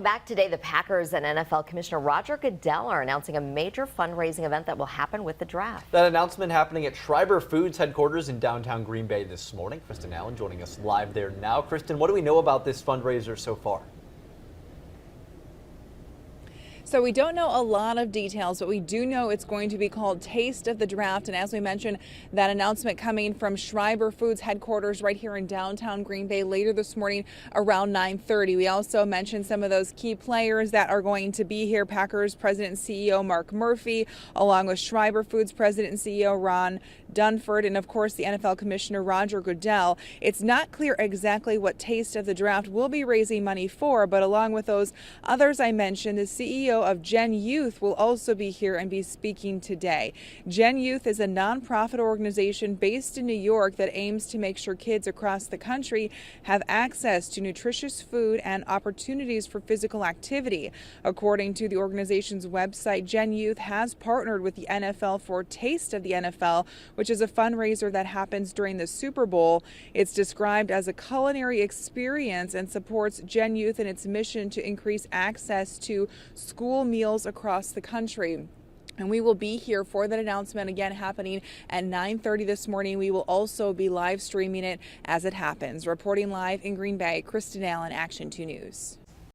Back today, the Packers and NFL Commissioner Roger Goodell are announcing a major fundraising event that will happen with the draft. That announcement happening at Schreiber Foods headquarters in downtown Green Bay this morning. Kristen Allen joining us live there now. Kristen, what do we know about this fundraiser so far? So we don't know a lot of details, but we do know it's going to be called Taste of the Draft. And as we mentioned, that announcement coming from Schreiber Foods headquarters right here in downtown Green Bay later this morning around 9:30. We also mentioned some of those key players that are going to be here. Packers President and CEO Mark Murphy, along with Schreiber Foods President and CEO Ron Dunford, and of course the NFL Commissioner Roger Goodell. It's not clear exactly what Taste of the Draft will be raising money for, but along with those others I mentioned, the CEO of GENYOUth will also be here and be speaking today. GENYOUth is a nonprofit organization based in New York that aims to make sure kids across the country have access to nutritious food and opportunities for physical activity. According to the organization's website, GENYOUth has partnered with the NFL for Taste of the NFL, which is a fundraiser that happens during the Super Bowl. It's described as a culinary experience and supports GENYOUth in its mission to increase access to school meals across the country. And we will be here for that announcement again happening at 9:30 this morning. We will also be live streaming it as it happens. Reporting live in Green Bay, Kristen Allen, Action 2 News.